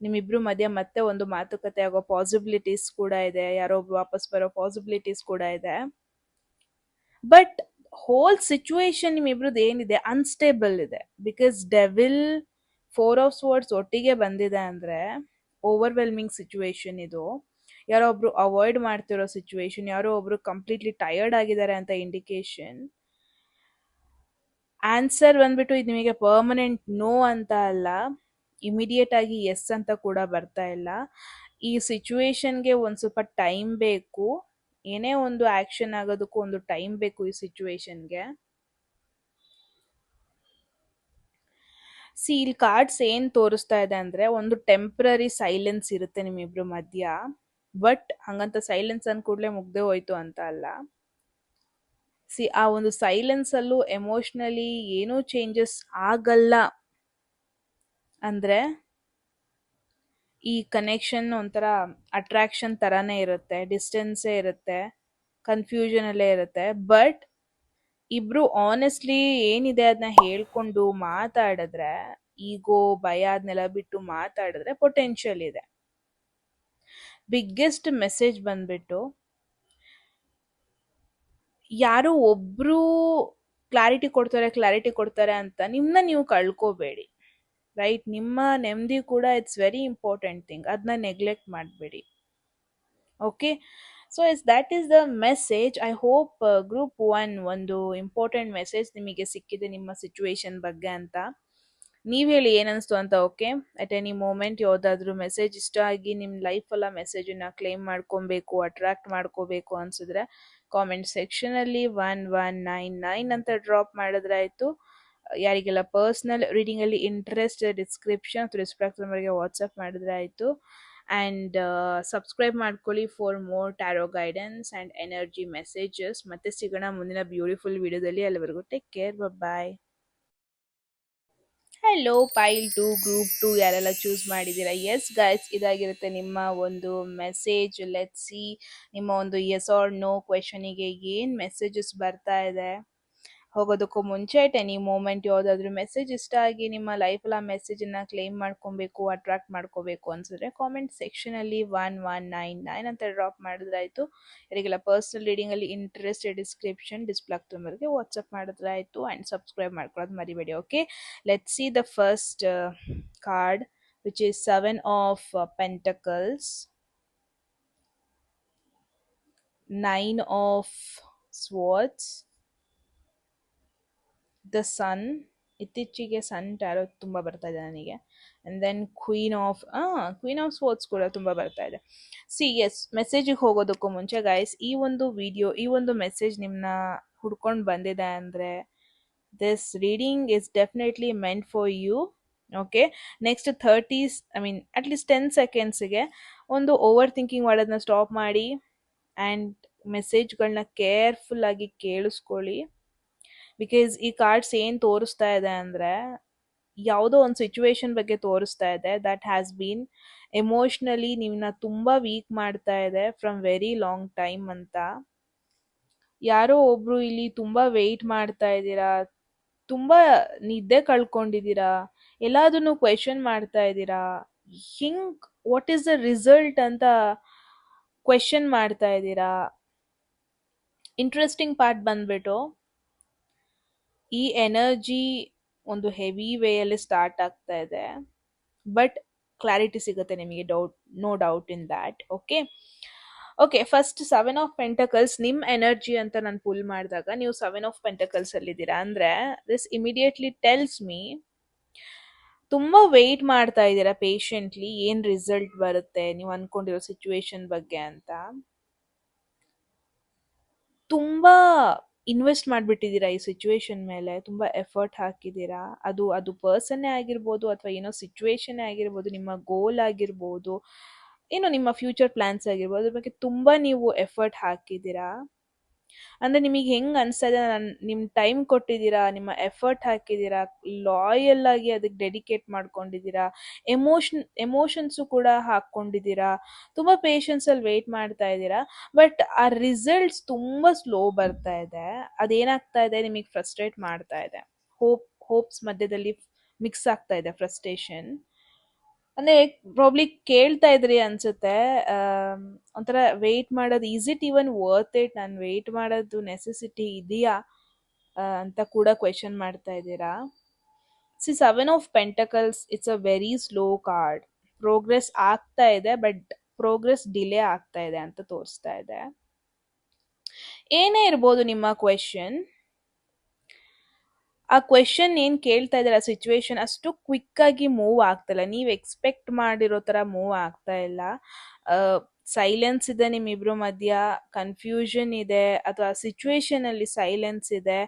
Speaker 1: ನಿಮ್ಮಿಬ್ರು ಮಧ್ಯೆ ಮತ್ತೆ ಒಂದು ಮಾತುಕತೆ ಆಗೋ ಪಾಸಿಬಿಲಿಟೀಸ್ ಕೂಡ ಇದೆ, ಯಾರೋ ವಾಪಸ್ ಬರೋ ಪಾಸಿಬಿಲಿಟೀಸ್ ಕೂಡ ಇದೆ. ಬಟ್ ಹೋಲ್ ಸಿಚುವೇಶನ್ ನಿಮ್ಮಿಬ್ರದ್ದು ಏನಿದೆ ಅನ್ಸ್ಟೇಬಲ್ ಇದೆ. ಬಿಕಾಸ್ ಡೆವಿಲ್ ಫೋರ್ ಆಫ್ ಸ್ವೋರ್ಡ್ಸ್ ಒಟ್ಟಿಗೆ ಬಂದಿದೆ ಅಂದ್ರೆ ಓವರ್ವೆಲ್ಮಿಂಗ್ ಸಿಚುವೇಶನ್ ಇದು. ಯಾರೋ ಒಬ್ರು ಅವಾಯ್ಡ್ ಮಾಡ್ತಿರೋ ಸಿಚುವೇಶನ್, ಯಾರೋ ಒಬ್ರು ಕಂಪ್ಲೀಟ್ಲಿ ಟಯರ್ಡ್ ಆಗಿದ್ದಾರೆ ಅಂತ ಇಂಡಿಕೇಶನ್. ಆನ್ಸರ್ ಬಂದ್ಬಿಟ್ಟು ಇದು ನಿಮಗೆ ಪರ್ಮನೆಂಟ್ ನೋ ಅಂತ ಅಲ್ಲ, ಇಮಿಡಿಯೇಟ್ ಆಗಿ ಎಸ್ ಅಂತ ಕೂಡ ಬರ್ತಾ ಇಲ್ಲ. ಈ ಸಿಚುವೇಶನ್ಗೆ ಒಂದ್ ಸ್ವಲ್ಪ ಟೈಮ್ ಬೇಕು, ಏನೇ ಒಂದು ಆಕ್ಷನ್ ಆಗೋದಕ್ಕೂ ಒಂದು ಟೈಮ್ ಬೇಕು ಈ ಸಿಚುವೇಶನ್ಗೆ. ಸಿ ಇಲ್ಲಿ ಕಾರ್ಡ್ಸ್ ಏನ್ ತೋರಿಸ್ತಾ ಇದೆ ಅಂದ್ರೆ, ಒಂದು ಟೆಂಪ್ರರಿ ಸೈಲೆನ್ಸ್ ಇರುತ್ತೆ ನಿಮ್ಮಿಬ್ರು ಮಧ್ಯ, ಬಟ್ ಹಂಗಂತ ಸೈಲೆನ್ಸ್ ಅಂದ್ ಕೂಡ್ಲೆ ಮುಗ್ದೆ ಹೋಯ್ತು ಅಂತ ಅಲ್ಲ. ಸಿ ಆ ಒಂದು ಸೈಲೆನ್ಸ್ ಅಲ್ಲೂ ಎಮೋಷನಲಿ ಏನೂ ಚೇಂಜಸ್ ಆಗಲ್ಲ ಅಂದ್ರೆ ಈ ಕನೆಕ್ಷನ್ ಒಂಥರ ಅಟ್ರಾಕ್ಷನ್ ತರಾನೇ ಇರುತ್ತೆ, ಡಿಸ್ಟೆನ್ಸೇ ಇರುತ್ತೆ, ಕನ್ಫ್ಯೂಷನ್ ಅಲ್ಲೇ ಇರುತ್ತೆ. ಬಟ್ ಇಬ್ರು ಆನೆಸ್ಟ್ಲಿ ಏನಿದೆ ಅದನ್ನ ಹೇಳ್ಕೊಂಡು ಮಾತಾಡಿದ್ರೆ, ಈಗೋ ಭಯ ಅದನ್ನೆಲ್ಲ ಬಿಟ್ಟು ಮಾತಾಡಿದ್ರೆ ಪೊಟೆನ್ಷಿಯಲ್ ಇದೆ. ಬಿಗ್ಗೆಸ್ಟ್ ಮೆಸೇಜ್ ಬಂದ್ಬಿಟ್ಟು, ಯಾರೋ ಒಬ್ರು ಕ್ಲಾರಿಟಿ ಕೊಡ್ತಾರೆ ಅಂತ ನಿಮ್ಮನ್ನ ನೀವು ಕಳ್ಕೋಬೇಡಿ, ರೈಟ್? ನಿಮ್ಮ ನೆಮ್ಮದಿ ಕೂಡ ಇಟ್ಸ್ ವೆರಿ ಇಂಪಾರ್ಟೆಂಟ್ ಥಿಂಗ್, ಅದನ್ನ ನೆಗ್ಲೆಕ್ಟ್ ಮಾಡಬೇಡಿ. Okay, so that is the message. I hope group 1 ಒಂದು ಇಂಪಾರ್ಟೆಂಟ್ ಮೆಸೇಜ್ ನಿಮಗೆ ಸಿಕ್ಕಿದೆ ನಿಮ್ಮ ಸಿಚುವೇಶನ್ ಬಗ್ಗೆ ಅಂತ. ನೀವ್ ಹೇಳಿ ಏನನ್ಸ್ತು ಅಂತ. ಓಕೆ, ಅಟ್ ಎನಿ ಮೂಮೆಂಟ್ ಯಾವ್ದಾದ್ರು ಮೆಸೇಜ್ ಇಷ್ಟ ಆಗಿ ನಿಮ್ ಲೈಫ್ ಎಲ್ಲ ಮೆಸೇಜನ್ನ ಕ್ಲೈಮ್ ಮಾಡ್ಕೊಬೇಕು, ಅಟ್ರಾಕ್ಟ್ ಮಾಡ್ಕೋಬೇಕು ಅನ್ಸಿದ್ರೆ ಕಾಮೆಂಟ್ ಸೆಕ್ಷನ್ ಅಲ್ಲಿ 1199 ಅಂತ ಡ್ರಾಪ್ ಮಾಡಿದ್ರೆ ಆಯ್ತು. ಯಾರಿಗೆಲ್ಲ ಪರ್ಸನಲ್ ರೀಡಿಂಗ್ ಅಲ್ಲಿ ಇಂಟ್ರೆಸ್ಟ್, ಡಿಸ್ಕ್ರಿಪ್ಷನ್ ಅಥವಾ ಡಿಸ್ಕ್ರಿಪ್ಷನ್ ನಂಬರ್ಗೆ ವಾಟ್ಸಪ್ ಮಾಡಿದ್ರೆ ಆಯ್ತು. ಅಂಡ್ ಸಬ್ಸ್ಕ್ರೈಬ್ ಮಾಡ್ಕೊಳ್ಳಿ for more tarot guidance and energy messages. ಮತ್ತೆ ಸಿಗೋಣ ಮುಂದಿನ ಬ್ಯೂಟಿಫುಲ್ ವಿಡಿಯೋದಲ್ಲಿ. ಅಲ್ಲಿವರೆಗೂ take care, bye. Hello pile 2 group 2 ಯಾರೆಲ್ಲ ಚೂಸ್ ಮಾಡಿದ್ದೀರಾ? ಎಸ್ ಗೈಸ್, ಇದಾಗಿರುತ್ತೆ ನಿಮ್ಮ ಒಂದು ಮೆಸೇಜ್. ಲೆಟ್ ಸಿ ನಿಮ್ಮ ಒಂದು ಎಸ್ ಆರ್ ನೋ ಕ್ವೆಶನಿಗೆ ಏನು ಮೆಸೇಜಸ್ ಬರ್ತಾ ಇದೆ. ಹೋಗೋದಕ್ಕೂ ಮುಂಚೆ ಅಟ್ ಎನಿ ಮೂಮೆಂಟ್ ಯಾವುದಾದ್ರೂ ಮೆಸೇಜ್ ಇಷ್ಟ ಆಗಿ ನಿಮ್ಮ ಲೈಫಲ್ಲಿ ಆ ಮೆಸೇಜನ್ನು ಕ್ಲೇಮ್ ಮಾಡ್ಕೊಬೇಕು, ಅಟ್ರಾಕ್ಟ್ ಮಾಡ್ಕೋಬೇಕು ಅನ್ಸಿದ್ರೆ ಕಾಮೆಂಟ್ ಸೆಕ್ಷನಲ್ಲಿ 1199 ಅಂತ ಡ್ರಾಪ್ ಮಾಡಿದ್ರಾಯ್ತು. ಯಾರಿಗೆಲ್ಲ ಪರ್ಸನಲ್ ರೀಡಿಂಗಲ್ಲಿ ಇಂಟ್ರೆಸ್ಟ್, ಡಿಸ್ಕ್ರಿಪ್ಷನ್ ಡಿಸ್ಪ್ಲೇ ಆಗ್ತಂಬರ್ಗೆ ವಾಟ್ಸಪ್ ಮಾಡಿದ್ರಾಯ್ತು. ಆ್ಯಂಡ್ ಸಬ್ಸ್ಕ್ರೈಬ್ ಮಾಡ್ಕೊಳ್ಳೋದು ಮರಿಬೇಡಿ. Okay, let see the first card which is 7 of Pentacles, 9 of Swords, the sun. ಇತ್ತೀಚೆಗೆ ಸನ್ ಟ್ಯಾರೋ ತುಂಬ ಬರ್ತಾ ಇದೆ ನನಗೆ. And then queen of swords ಕೂಡ ತುಂಬ ಬರ್ತಾ ಇದೆ. ಸಿ ಎಸ್, ಮೆಸೇಜಿಗೆ ಹೋಗೋದಕ್ಕೂ ಮುಂಚೆ ಗೈಸ್, ಈ ಒಂದು ವಿಡಿಯೋ, ಈ ಒಂದು ಮೆಸೇಜ್ ನಿಮ್ಮನ್ನ ಹುಡ್ಕೊಂಡು ಬಂದಿದೆ ಅಂದರೆ this reading is definitely meant for you. Okay, next 30 at least 10 ಸೆಕೆಂಡ್ಸಿಗೆ ಒಂದು ಓವರ್ ಥಿಂಕಿಂಗ್ ಮಾಡೋದನ್ನ ಸ್ಟಾಪ್ ಮಾಡಿ ಆ್ಯಂಡ್ ಮೆಸೇಜ್ಗಳನ್ನ ಕೇರ್ಫುಲ್ ಆಗಿ ಕೇಳಿಸ್ಕೊಳ್ಳಿ. ಬಿಕಾಸ್ ಈ ಕಾರ್ಡ್ಸ್ ಏನು ತೋರಿಸ್ತಾ ಇದೆ ಅಂದರೆ, ಯಾವುದೋ ಒಂದು ಸಿಚುವೇಶನ್ ಬಗ್ಗೆ ತೋರಿಸ್ತಾ ಇದೆ ದಟ್ ಹ್ಯಾಸ್ ಬೀನ್ ಎಮೋಷ್ನಲಿ ನಿಮ್ಮನ್ನ ತುಂಬ ವೀಕ್ ಮಾಡ್ತಾ ಇದೆ ಫ್ರಮ್ ವೆರಿ ಲಾಂಗ್ ಟೈಮ್ ಅಂತ. ಯಾರೋ ಒಬ್ರು ಇಲ್ಲಿ ತುಂಬಾ ವೆಯ್ಟ್ ಮಾಡ್ತಾ ಇದ್ದೀರಾ, ತುಂಬಾ ನಿದ್ದೆ ಕಳ್ಕೊಂಡಿದ್ದೀರಾ, ಎಲ್ಲದನ್ನು ಕ್ವೆಶನ್ ಮಾಡ್ತಾ ಇದ್ದೀರಾ, ಹಿಂಗ್ ವಾಟ್ ಈಸ್ ದ ರಿಸಲ್ಟ್ ಅಂತ ಕ್ವೆಶನ್ ಮಾಡ್ತಾ ಇದ್ದೀರಾ. ಇಂಟ್ರೆಸ್ಟಿಂಗ್ ಪಾರ್ಟ್ ಬಂದ್ಬಿಟ್ಟು ಈ ಎನರ್ಜಿ ಒಂದು ಹೆವಿ ವೇಯಲ್ಲಿ ಸ್ಟಾರ್ಟ್ ಆಗ್ತಾ ಇದೆ, ಬಟ್ ಕ್ಲಾರಿಟಿ ಸಿಗುತ್ತೆ ನಿಮಗೆ, doubt, no doubt in that. Okay okay, first 7 of pentacles ನಿಮ್ ಎನರ್ಜಿ ಅಂತ ನಾನು ಪುಲ್ ಮಾಡಿದಾಗ ನೀವು 7 ಆಫ್ ಪೆಂಟಕಲ್ಸ್ ಅಲ್ಲಿದ್ದೀರಾ ಅಂದ್ರೆ ದಿಸ್ ಇಮಿಡಿಯೇಟ್ಲಿ ಟೆಲ್ಸ್ ಮೀ ತುಂಬಾ ವೆಯ್ಟ್ ಮಾಡ್ತಾ ಇದ್ದೀರಾ ಪೇಷಂಟ್ಲಿ ಏನ್ ರಿಸಲ್ಟ್ ಬರುತ್ತೆ ನೀವು ಅನ್ಕೊಂಡಿರೋ ಸಿಚುವೇಶನ್ ಬಗ್ಗೆ ಅಂತ. ತುಂಬಾ ಇನ್ವೆಸ್ಟ್ ಮಾಡ್ಬಿಟ್ಟಿದ್ದೀರಾ ಈ ಸಿಚುವೇಶನ್ ಮೇಲೆ, ತುಂಬಾ ಎಫರ್ಟ್ ಹಾಕಿದ್ದೀರಾ. ಅದು ಅದು ಪರ್ಸನ್ನೇ ಆಗಿರ್ಬೋದು ಅಥವಾ ಏನೋ ಸಿಚುವೇಶನ್ ಆಗಿರ್ಬೋದು, ನಿಮ್ಮ ಗೋಲ್ ಆಗಿರ್ಬೋದು, ಏನೋ ನಿಮ್ಮ ಫ್ಯೂಚರ್ ಪ್ಲಾನ್ಸ್ ಆಗಿರ್ಬೋದು, ಅದ್ರ ಬಗ್ಗೆ ತುಂಬಾ ನೀವು ಎಫರ್ಟ್ ಹಾಕಿದ್ದೀರಾ. ಅಂದ್ರೆ ನಿಮಗೆ ಹೆಂಗ್ ಅನ್ಸ್ತಾ ಇದೆ, ನಿಮ್ ಟೈಮ್ ಕೊಟ್ಟಿದ್ದೀರಾ, ನಿಮ್ಮ ಎಫರ್ಟ್ ಹಾಕಿದ್ದೀರಾ, ಲಾಯಲ್ ಆಗಿ ಅದಕ್ಕೆ ಡೆಡಿಕೇಟ್ ಮಾಡ್ಕೊಂಡಿದ್ದೀರಾ, ಎಮೋಷನ್ಸು ಕೂಡ ಹಾಕೊಂಡಿದ್ದೀರಾ, ತುಂಬಾ ಪೇಷನ್ಸ್ ಅಲ್ಲಿ ವೇಟ್ ಮಾಡ್ತಾ ಇದ್ದೀರಾ. ಬಟ್ ಆ ರಿಸಲ್ಟ್ಸ್ ತುಂಬಾ ಸ್ಲೋ ಬರ್ತಾ ಇದೆ. ಅದೇನಾಗ್ತಾ ಇದೆ, ನಿಮಗೆ ಫ್ರಸ್ಟ್ರೇಟ್ ಮಾಡ್ತಾ ಇದೆ. ಹೋಪ್ಸ್ ಮಧ್ಯದಲ್ಲಿ ಮಿಕ್ಸ್ ಆಗ್ತಾ ಇದೆ ಫ್ರಸ್ಟ್ರೇಷನ್. ಅಂದ್ರೆ ಪ್ರಾಬ್ಲಿ ಕೇಳ್ತಾ ಇದ್ರಿ ಅನ್ಸುತ್ತೆ, ಒಂಥರ ವೆಯ್ಟ್ ಮಾಡೋದು, is it even worth it, ನಾನು ವೆಯ್ಟ್ ಮಾಡೋದು ನೆಸೆಸಿಟಿ ಇದೆಯಾ ಅಂತ ಕೂಡ ಕ್ವೆಶನ್ ಮಾಡ್ತಾ ಇದ್ದೀರಾ. C 7 of pentacles it's a very slow card. Progress ಆಗ್ತಾ ಇದೆ, ಬಟ್ ಪ್ರೋಗ್ರೆಸ್ ಡಿಲೇ ಆಗ್ತಾ ಇದೆ ಅಂತ ತೋರಿಸ್ತಾ ಇದೆ. ಏನೇ ಇರ್ಬೋದು ನಿಮ್ಮ ಕ್ವೆಶನ್, ಆ ಕ್ವೆಶನ್ ಏನ್ ಕೇಳ್ತಾ ಇದಾರೆ, ಆ ಸಿಚುವೇಶನ್ ಅಷ್ಟು ಕ್ವಿಕ್ ಆಗಿ ಮೂವ್ ಆಗ್ತಿಲ್ಲ, ನೀವ್ ಎಕ್ಸ್ಪೆಕ್ಟ್ ಮಾಡಿರೋ ತರ ಮೂವ್ ಆಗ್ತಾ ಇಲ್ಲ. ಸೈಲೆನ್ಸ್ ಇದೆ ನಿಮ್ಮಿಬ್ರು ಮಧ್ಯ, ಕನ್ಫ್ಯೂಷನ್ ಇದೆ, ಅಥವಾ ಸಿಚುವೇಶನ್ ಅಲ್ಲಿ ಸೈಲೆನ್ಸ್ ಇದೆ,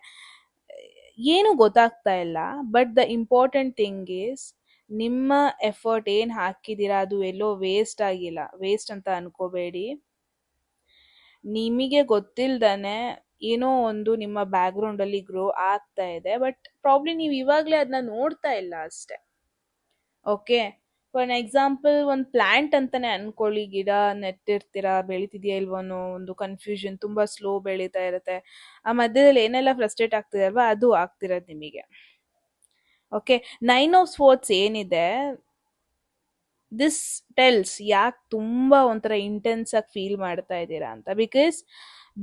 Speaker 1: ಏನು ಗೊತ್ತಾಗ್ತಾ ಇಲ್ಲ. But the important thing is ನಿಮ್ಮ ಎಫರ್ಟ್ ಏನ್ ಹಾಕಿದೀರಾ ಅದು ಎಲ್ಲೋ ವೇಸ್ಟ್ ಆಗಿಲ್ಲ. ವೇಸ್ಟ್ ಅಂತ ಅನ್ಕೋಬೇಡಿ. ನಿಮಗೆ ಗೊತ್ತಿಲ್ದಾನೆ ಏನೋ ಒಂದು ನಿಮ್ಮ ಬ್ಯಾಕ್ ಗ್ರೌಂಡ್ ಅಲ್ಲಿ ಗ್ರೋ ಆಗ್ತಾ ಇದೆ, ಬಟ್ ಪ್ರಾಬ್ಲಿ ನೀವು ಇವಾಗ್ಲೇ ಅದನ್ನ ನೋಡ್ತಾ ಇಲ್ಲ ಅಷ್ಟೇ. ಓಕೆ, ಫಾರ್ ಎಕ್ಸಾಂಪಲ್ ಒಂದು ಪ್ಲಾಂಟ್ ಅಂತಾನೆ ಅನ್ಕೊಳ್ಳಿ, ಗಿಡ ನೆಟ್ಟಿರ್ತೀರಾ, ಬೆಳಿತಿದ್ಯಾ ಇಲ್ವನೋ ಒಂದು ಕನ್ಫ್ಯೂಷನ್, ತುಂಬಾ ಸ್ಲೋ ಬೆಳೀತಾ ಇರುತ್ತೆ. ಆ ಮಧ್ಯದಲ್ಲಿ ಏನೆಲ್ಲ ಫ್ರಸ್ಟ್ರೇಟ್ ಆಗ್ತಿದೆ ಅಲ್ವಾ, ಅದು ಆಗ್ತಿರೋದು ನಿಮಗೆ. ಓಕೆ, 9 ಆಫ್ ಸ್ವೋರ್ಡ್ಸ್ ಏನಿದೆ, ದಿಸ್ ಟೆಲ್ಸ್ ಯಾಕೆ ತುಂಬಾ ಒಂಥರ ಇಂಟೆನ್ಸ್ ಆಗಿ ಫೀಲ್ ಮಾಡ್ತಾ ಇದ್ದೀರಾ ಅಂತ. ಬಿಕಾಸ್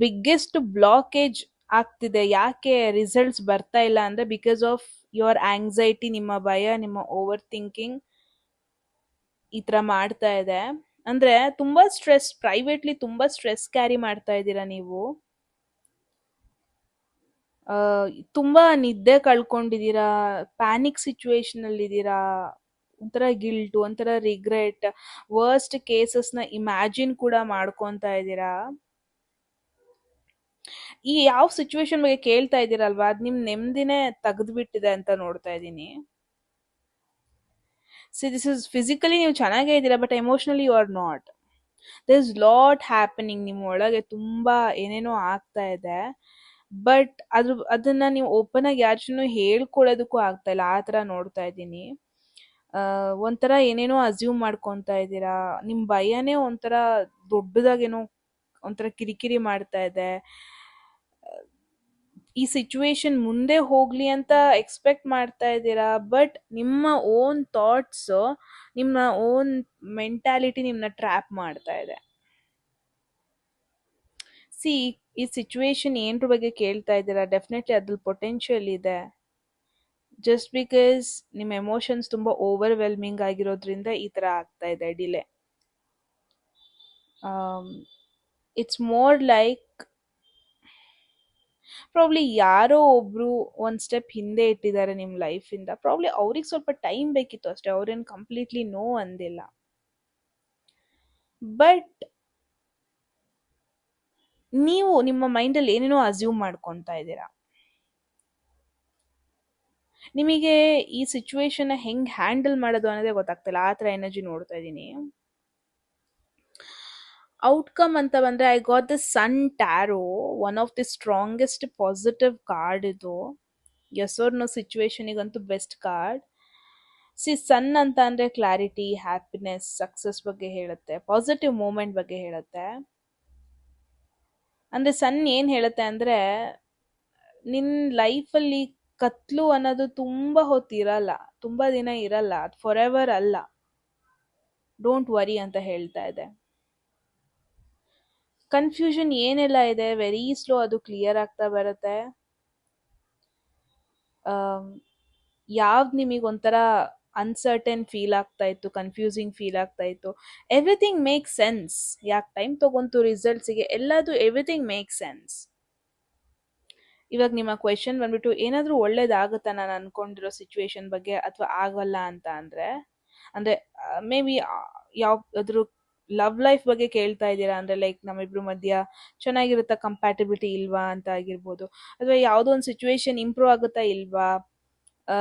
Speaker 1: ಬಿಗ್ಗೆಸ್ಟ್ ಬ್ಲಾಕೇಜ್ ಆಗ್ತಿದೆ, ಯಾಕೆ ರಿಸಲ್ಟ್ಸ್ ಬರ್ತಾ ಇಲ್ಲ ಅಂದ್ರೆ ಬಿಕಾಸ್ ಆಫ್ ಯುವರ್ ಆಂಗ್ಸೈಟಿ, ನಿಮ್ಮ ಭಯ, ನಿಮ್ಮ ಓವರ್ ಥಿಂಕಿಂಗ್ ಈ ತರ ಮಾಡ್ತಾ ಇದೆ. ಅಂದ್ರೆ ತುಂಬಾ ಸ್ಟ್ರೆಸ್, ಪ್ರೈವೇಟ್ಲಿ ತುಂಬಾ ಸ್ಟ್ರೆಸ್ ಕ್ಯಾರಿ ಮಾಡ್ತಾ ಇದ್ದೀರಾ ನೀವು. ಆ, ತುಂಬಾ ನಿದ್ದೆ ಕಳ್ಕೊಂಡಿದ್ದೀರಾ, ಪ್ಯಾನಿಕ್ ಸಿಚುವೇಶನ್ ಅಲ್ಲಿ ಇದ್ದೀರಾ, ಒಂಥರ ಗಿಲ್ಟ್, ಒಂಥರ ರಿಗ್ರೆಟ್, ವರ್ಸ್ಟ್ ಕೇಸಸ್ನ ಇಮ್ಯಾಜಿನ್ ಕೂಡ ಮಾಡ್ಕೊತಾ ಇದ್ದೀರಾ. ಈ ಯಾವ ಸಿಚುವೇಶನ್ ಬಗ್ಗೆ ಕೇಳ್ತಾ ಇದ್ದೀರಲ್ವಾ, ಅದ್ ನಿಮ್ ನೆಮ್ಮದಿನೇ ತೆಗೆದ್ಬಿಟ್ಟಿದೆ ಅಂತ ನೋಡ್ತಾ ಇದ್ದೀನಿ. ಸಿ ದಿಸ್ ಇಸ್ ಫಿಸಿಕಲಿ ನೀವು ಚೆನ್ನಾಗೇ ಇದ್ದೀರಾ, but emotionally you are not. There is lot happening, ನಿಮ್ಮ ಒಳಗೆ ತುಂಬಾ ಏನೇನೋ ಆಗ್ತಾ ಇದೆ. ಬಟ್ ಅದನ್ನ ನೀವು ಓಪನ್ ಆಗಿ ಯಾರು ಹೇಳ್ಕೊಳ್ಳೋದಕ್ಕೂ ಆಗ್ತಾ ಇಲ್ಲ, ಆ ತರ ನೋಡ್ತಾ ಇದ್ದೀನಿ. ಒಂಥರ ಏನೇನೋ ಅಸ್ಯೂಮ್ ಮಾಡ್ಕೊತಾ ಇದ್ದೀರಾ, ನಿಮ್ ಭಯನೇ ಒಂಥರ ದೊಡ್ಡದಾಗೇನೋ ಒಂಥರ ಕಿರಿಕಿರಿ ಮಾಡ್ತಾ ಇದೆ. ಈ ಸಿಚುವೇಶನ್ ಮುಂದೆ ಹೋಗ್ಲಿ ಅಂತ ಎಕ್ಸ್ಪೆಕ್ಟ್ ಮಾಡ್ತಾ ಇದ್ದೀರಾ, ಬಟ್ ನಿಮ್ಮ ಓನ್ ಥಾಟ್ಸ್, ನಿಮ್ಮ ಓನ್ ಮೆಂಟಾಲಿಟಿ ನಿಮ್ನ ಟ್ರ್ಯಾಪ್ ಮಾಡ್ತಾ ಇದೆ. ಸಿ, ಈ ಸಿಚುವೇಶನ್ ಏನ್ರ ಬಗ್ಗೆ ಕೇಳ್ತಾ ಇದ್ದೀರಾ, ಡೆಫಿನೆಟ್ಲಿ ಅದ್ರಲ್ಲಿ ಪೊಟೆನ್ಷಿಯಲ್ ಇದೆ. ಜಸ್ಟ್ ಬಿಕಾಸ್ ನಿಮ್ಮ ಎಮೋಷನ್ಸ್ ತುಂಬಾ ಓವರ್ವೆಲ್ಮಿಂಗ್ ಆಗಿರೋದ್ರಿಂದ ಈ ತರ ಆಗ್ತಾ ಇದೆ delay. It's more like probably ಯಾರೋ ಒಬ್ರು ಒಂದ್ ಸ್ಟೆಪ್ ಹಿಂದೆ ಇಟ್ಟಿದ್ದಾರೆ ನಿಮ್ ಲೈಫ್ ಇಂದ. ಪ್ರಾಬ್ಲಿ ಅವ್ರಿಗೆ ಸ್ವಲ್ಪ ಟೈಮ್ ಬೇಕಿತ್ತು ಅಷ್ಟೇ, ಅವ್ರೇನ್ ಕಂಪ್ಲೀಟ್ಲಿ ನೋ ಅಂದಿಲ್ಲ. ಬಟ್ ನೀವು ನಿಮ್ಮ ಮೈಂಡಲ್ಲಿ ಏನೇನೋ ಅಸ್ಯೂಮ್ ಮಾಡ್ಕೊತಾ ಇದ್ದೀರಾ. ನಿಮಗೆ ಈ ಸಿಚುವೇಶನ್ ಹೆಂಗ್ ಹ್ಯಾಂಡಲ್ ಮಾಡೋದು ಅನ್ನೋದೇ ಗೊತ್ತಾಗ್ತಿಲ್ಲ, ಆ ಥರ ಎನರ್ಜಿ ನೋಡ್ತಾ ಇದ್ದೀನಿ. ಔಟ್ಕಮ್ ಅಂತ ಬಂದ್ರೆ I got the sun tarot, one of the strongest positive card ಇದು. ಎಸ್ ಆರ್ ನೋ ಸಿಚುವೇಶನಿಗಂತೂ ಬೆಸ್ಟ್ ಕಾರ್ಡ್. ಸಿ, ಸನ್ ಅಂತ ಅಂದ್ರೆ ಕ್ಲಾರಿಟಿ, ಹ್ಯಾಪಿನೆಸ್, ಸಕ್ಸಸ್ ಬಗ್ಗೆ ಹೇಳುತ್ತೆ, ಪಾಸಿಟಿವ್ ಮೂಮೆಂಟ್ ಬಗ್ಗೆ ಹೇಳುತ್ತೆ. ಅಂದ್ರೆ ಸನ್ ಏನ್ ಹೇಳುತ್ತೆ ಅಂದ್ರೆ ನಿನ್ ಲೈಫಲ್ಲಿ ಕತ್ಲು ಅನ್ನೋದು ತುಂಬಾ ಹೊತ್ತು ಇರಲ್ಲ, ತುಂಬಾ ದಿನ ಇರಲ್ಲ, ಅದು ಫಾರ್ ಎವರ್ ಅಲ್ಲ. ಡೋಂಟ್ ವರಿ ಅಂತ ಹೇಳ್ತಾ ಇದೆ. ಕನ್ಫ್ಯೂಷನ್ ಏನೆಲ್ಲ ಇದೆ ವೆರಿ ಸ್ಲೋ ಅದು ಕ್ಲಿಯರ್ ಆಗ್ತಾ ಬರುತ್ತೆ. ಯಾವ್ದು ನಿಮಗೆ ಒಂಥರ ಅನ್ಸರ್ಟನ್ ಫೀಲ್ ಆಗ್ತಾ ಇತ್ತು, ಕನ್ಫ್ಯೂಸಿಂಗ್ ಫೀಲ್ ಆಗ್ತಾ ಇತ್ತು, ಎವ್ರಿಥಿಂಗ್ ಮೇಕ್ ಸೆನ್ಸ್. ಯಾಕೆ ಟೈಮ್ ತಗೊಂತು ರಿಸಲ್ಟ್ಸಿಗೆ, ಎಲ್ಲದು ಎವ್ರಿಥಿಂಗ್ ಮೇಕ್ ಸೆನ್ಸ್. ಇವಾಗ ನಿಮ್ಮ ಕ್ವೆಶನ್ ಬಂದ್ಬಿಟ್ಟು ಏನಾದರೂ ಒಳ್ಳೇದಾಗುತ್ತಾ ನಾನು ಅನ್ಕೊಂಡಿರೋ ಸಿಚುವೇಶನ್ ಬಗ್ಗೆ ಅಥವಾ ಆಗಲ್ಲ ಅಂತ ಅಂದ್ರೆ ಅಂದ್ರೆ ಮೇ ಬಿ ಯಾವ್ದಾದ್ರು ಲವ್ ಲೈಫ್ ಬಗ್ಗೆ ಕೇಳ್ತಾ ಇದ್ದೀರಾ ಅಂದ್ರೆ ಲೈಕ್ ನಮ್ಮಿಬ್ರು ಮಧ್ಯ ಚೆನ್ನಾಗಿರುತ್ತಾ, ಕಂಪ್ಯಾಟಿಬಿಲಿಟಿ ಇಲ್ವಾ ಅಂತ ಆಗಿರ್ಬೋದು, ಅಥವಾ ಯಾವುದೋ ಒಂದು ಸಿಚುವೇಶನ್ ಇಂಪ್ರೂವ್ ಆಗುತ್ತಾ ಇಲ್ವಾ, ಆ,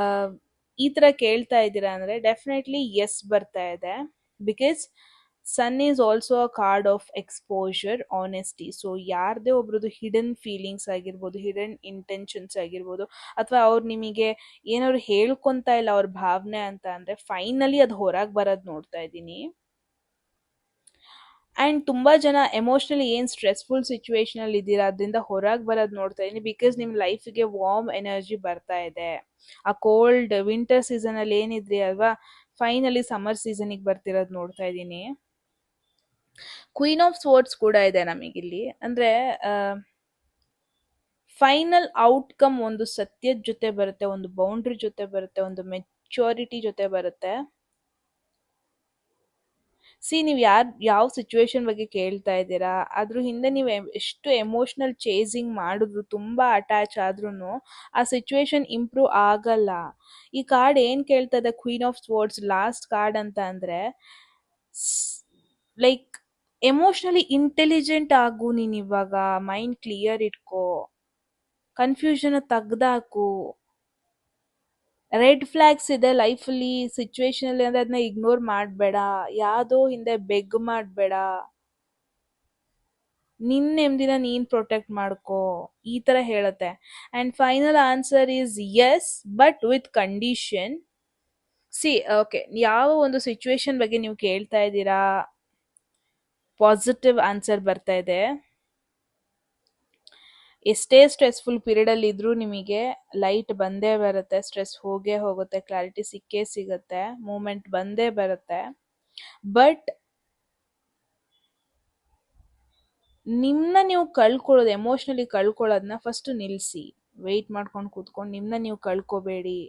Speaker 1: ಈ ತರ ಕೇಳ್ತಾ ಇದ್ದೀರಾ ಅಂದ್ರೆ ಡೆಫಿನೆಟ್ಲಿ ಎಸ್ ಬರ್ತಾ ಇದೆ. Because sun is also a card of exposure, honesty. So ಯಾರದೇ ಒಬ್ರದ್ದು ಹಿಡನ್ ಫೀಲಿಂಗ್ಸ್ ಆಗಿರ್ಬೋದು, ಹಿಡನ್ ಇಂಟೆನ್ಷನ್ಸ್ ಆಗಿರ್ಬೋದು, ಅಥವಾ ಅವ್ರು ನಿಮಗೆ ಏನಾದ್ರು ಹೇಳ್ಕೊಂತ ಇಲ್ಲ ಅವ್ರ ಭಾವನೆ ಅಂತ ಅಂದ್ರೆ ಫೈನಲಿ ಅದು ಹೊರಗೆ ಬರೋದು ನೋಡ್ತಾ ಇದ್ದೀನಿ. ಆ್ಯಂಡ್ ತುಂಬ ಜನ ಎಮೋಷ್ನಲಿ ಏನು ಸ್ಟ್ರೆಸ್ಫುಲ್ ಸಿಚುವೇಶನಲ್ಲಿ ಇದ್ದೀರಾ ಅದರಿಂದ ಹೊರಗೆ ಬರೋದು ನೋಡ್ತಾ ಇದ್ದೀನಿ. ಬಿಕಾಸ್ ನಿಮ್ಮ ಲೈಫಿಗೆ ವಾರ್ಮ್ ಎನರ್ಜಿ ಬರ್ತಾ ಇದೆ. ಆ ಕೋಲ್ಡ್ ವಿಂಟರ್ ಸೀಸನಲ್ಲಿ ಏನಿದ್ರಿ ಅಲ್ವಾ, ಫೈನಲಿ ಸಮ್ಮರ್ ಸೀಸನಿಗೆ ಬರ್ತಿರೋದು ನೋಡ್ತಾ ಇದ್ದೀನಿ. ಕ್ವೀನ್ ಆಫ್ ಸ್ವೋರ್ಡ್ಸ್ ಕೂಡ ಇದೆ ನಮಗಿಲ್ಲಿ. ಅಂದರೆ ಫೈನಲ್ ಔಟ್ಕಮ್ ಒಂದು ಸತ್ಯದ ಜೊತೆ ಬರುತ್ತೆ, ಒಂದು ಬೌಂಡ್ರಿ ಜೊತೆ ಬರುತ್ತೆ, ಒಂದು ಮೆಚುರಿಟಿ ಜೊತೆ ಬರುತ್ತೆ. ಸಿ ನೀವು ಯಾವ ಸಿಚುವೇಶನ್ ಬಗ್ಗೆ ಕೇಳ್ತಾ ಇದ್ದೀರಾ, ಅದ್ರ ಹಿಂದೆ ನೀವು ಎಷ್ಟು ಎಮೋಷ್ನಲ್ ಚೇಸಿಂಗ್ ಮಾಡಿದ್ರು, ತುಂಬ ಅಟ್ಯಾಚ್ ಆದ್ರೂ ಆ ಸಿಚುವೇಶನ್ ಇಂಪ್ರೂವ್ ಆಗಲ್ಲ. ಈ ಕಾರ್ಡ್ ಏನು ಕೇಳ್ತಾ ಇದೆ, ಕ್ವೀನ್ ಆಫ್ ಸ್ವೋರ್ಡ್ಸ್ ಲಾಸ್ಟ್ ಕಾರ್ಡ್ ಅಂತ ಅಂದರೆ ಲೈಕ್ ಎಮೋಷ್ನಲಿ ಇಂಟೆಲಿಜೆಂಟ್ ಆಗು ನೀನು ಇವಾಗ, ಮೈಂಡ್ ಕ್ಲಿಯರ್ ಇಟ್ಕೋ, ಕನ್ಫ್ಯೂಷನ್ ತೆಗ್ದಾಕು. ರೆಡ್ ಫ್ಲಾಗ್ಸ್ ಇದೆ ಲೈಫಲ್ಲಿ, ಸಿಚುವೇಶನಲ್ಲಿ ಅಂದರೆ ಅದನ್ನ ಇಗ್ನೋರ್ ಮಾಡಬೇಡ, ಯಾವುದೋ ಹಿಂದೆ ಬೆಗ್ ಮಾಡಬೇಡ, ನಿನ್ನ ನೆಮ್ಮದಿನ ನೀನು ಪ್ರೊಟೆಕ್ಟ್ ಮಾಡ್ಕೋ, ಈ ಥರ ಹೇಳುತ್ತೆ. And final answer is yes, but with condition. See okay, ಯಾವ ಒಂದು ಸಿಚುವೇಶನ್ ಬಗ್ಗೆ ನೀವು ಕೇಳ್ತಾ ಇದ್ದೀರಾ, ಪಾಸಿಟಿವ್ ಆನ್ಸರ್ ಬರ್ತಾ ಇದೆ. ಎಷ್ಟೇ ಸ್ಟ್ರೆಸ್ಫುಲ್ ಪೀರಿಯಡಲ್ಲಿ ಇದ್ರೂ ನಿಮಗೆ ಲೈಟ್ ಬಂದೇ ಬರುತ್ತೆ, ಸ್ಟ್ರೆಸ್ ಹೋಗೇ ಹೋಗುತ್ತೆ, ಕ್ಲಾರಿಟಿ ಸಿಕ್ಕೇ ಸಿಗುತ್ತೆ, ಮೂಮೆಂಟ್ ಬಂದೇ ಬರುತ್ತೆ. ಬಟ್ ನಿಮ್ಮನ್ನ ನೀವು ಕಳ್ಕೊಳ್ಳೋದು, ಎಮೋಷ್ನಲಿ ಕಳ್ಕೊಳ್ಳೋದನ್ನ ಫಸ್ಟ್ ನಿಲ್ಲಿಸಿ, ವೆಯ್ಟ್ ಮಾಡ್ಕೊಂಡು ಕೂತ್ಕೊಂಡು ನಿಮ್ಮನ್ನ ನೀವು ಕಳ್ಕೊಬೇಡಿ.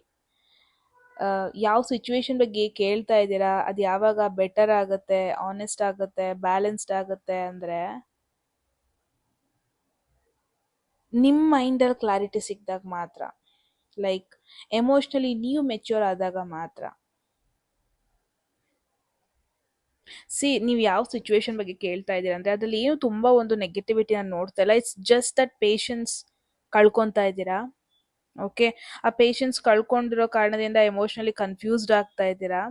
Speaker 1: ಯಾವ ಸಿಚುವೇಶನ್ ಬಗ್ಗೆ ಕೇಳ್ತಾ ಇದ್ದೀರಾ, ಅದು ಯಾವಾಗ ಬೆಟರ್ ಆಗುತ್ತೆ, ಆನೆಸ್ಟ್ ಆಗುತ್ತೆ, ಬ್ಯಾಲೆನ್ಸ್ಡ್ ಆಗುತ್ತೆ ಅಂದರೆ ನಿಮ್ಮ ಮೈಂಡಲ್ಲಿ ಕ್ಲಾರಿಟಿ ಸಿಕ್ಕಿದಾಗ ಮಾತ್ರ, ಲೈಕ್ ಎಮೋಷ್ನಲಿ ನೀವು ಮೆಚ್ಯೂರ್ ಆದಾಗ ಮಾತ್ರ. ಸಿ ನೀವು ಯಾವ ಸಿಚುವೇಶನ್ ಬಗ್ಗೆ ಕೇಳ್ತಾ ಇದ್ದೀರಾ ಅಂದರೆ ಅದ್ರಲ್ಲಿ ಏನು ತುಂಬ ಒಂದು ನೆಗೆಟಿವಿಟಿ ನಾನು ನೋಡ್ತಾ ಇಲ್ಲ. ಇಟ್ಸ್ ಜಸ್ಟ್ ದಟ್ ಪೇಷನ್ಸ್ ಕಳ್ಕೊತಾ ಇದ್ದೀರಾ. ಓಕೆ, ಆ ಪೇಷನ್ಸ್ ಕಳ್ಕೊಂಡಿರೋ ಕಾರಣದಿಂದ ಎಮೋಷ್ನಲಿ ಕನ್ಫ್ಯೂಸ್ಡ್ ಆಗ್ತಾ ಇದ್ದೀರಾ.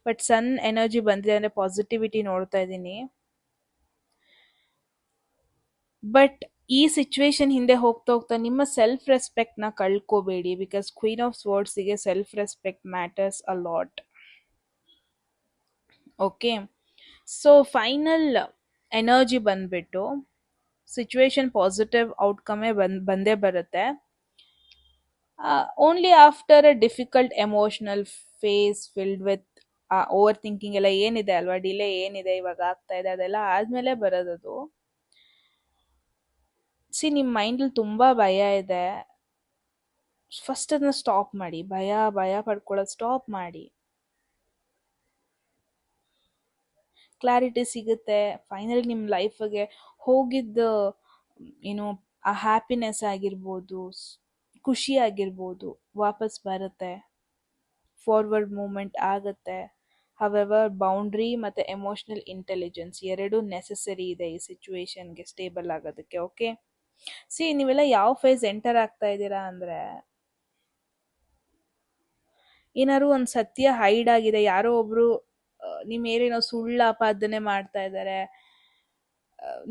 Speaker 1: ಬಟ್ ಸನ್ ಎನರ್ಜಿ ಬಂದಿದೆ ಅಂದರೆ ಪಾಸಿಟಿವಿಟಿ ನೋಡ್ತಾ ಇದ್ದೀನಿ. ಬಟ್ ಈ ಸಿಚುವೇಶನ್ ಹಿಂದೆ ಹೋಗ್ತಾ ಹೋಗ್ತಾ ನಿಮ್ಮ ಸೆಲ್ಫ್ ರೆಸ್ಪೆಕ್ಟ್ನ ಕಳ್ಕೋಬೇಡಿ. ಬಿಕಾಸ್ ಕ್ವೀನ್ ಆಫ್ ಸ್ವೋರ್ಡ್ಸಿಗೆ self respect matters a lot. Okay, so final energy ಬಂದ್ಬಿಟ್ಟು ಸಿಚುವೇಶನ್ ಪಾಸಿಟಿವ್ ಔಟ್ಕಮೇ ಬಂದೇ ಬರುತ್ತೆ. Only after a difficult emotional phase filled with over thinking ಎಲ್ಲ ಏನಿದೆ ಅಲ್ವಾ, ಡಿಲೇ ಏನಿದೆ ಇವಾಗ ಆಗ್ತಾ ಇದೆ, ಅದೆಲ್ಲ ಆದಮೇಲೆ ಬರೋದದು. ಸಿ ನಿಮ್ಮ ಮೈಂಡಲ್ಲಿ ತುಂಬ ಭಯ ಇದೆ, ಫಸ್ಟ್ ಅದನ್ನ ಸ್ಟಾಪ್ ಮಾಡಿ. ಭಯ ಪಡ್ಕೊಳ್ಳೋದು ಸ್ಟಾಪ್ ಮಾಡಿ. ಕ್ಲಾರಿಟಿ ಸಿಗುತ್ತೆ. ಫೈನಲಿ ನಿಮ್ಮ ಲೈಫಿಗೆ ಹೋಗಿದ್ದು ಏನು, ಆ ಹ್ಯಾಪಿನೆಸ್ ಆಗಿರ್ಬೋದು, ಖುಷಿ ಆಗಿರ್ಬೋದು, ವಾಪಸ್ ಬರುತ್ತೆ, ಫಾರ್ವರ್ಡ್ ಮೂಮೆಂಟ್ ಆಗುತ್ತೆ. ಹವೆವರ್ ಬೌಂಡ್ರಿ ಮತ್ತು ಎಮೋಷ್ನಲ್ ಇಂಟೆಲಿಜೆನ್ಸ್ ಎರಡೂ ನೆಸೆಸರಿ ಇದೆ ಈ ಸಿಚುವೇಶನ್ಗೆ ಸ್ಟೇಬಲ್ ಆಗೋದಕ್ಕೆ. ಓಕೆ, ಸಿ ನೀವೆಲ್ಲ ಯಾವ ಫೇಸ್ ಎಂಟರ್ ಆಗ್ತಾ ಇದ್ದೀರಾ ಅಂದರೆ ಏನಾದ್ರು ಒಂದು ಸತ್ಯ ಹೈಡ್ ಆಗಿದೆ, ಯಾರೋ ಒಬ್ರು ನಿಮ್ಮ ಮೇಲೇನೋ ಸುಳ್ಳು ಆಪಾದನೆ ಮಾಡ್ತಾ ಇದ್ದಾರೆ,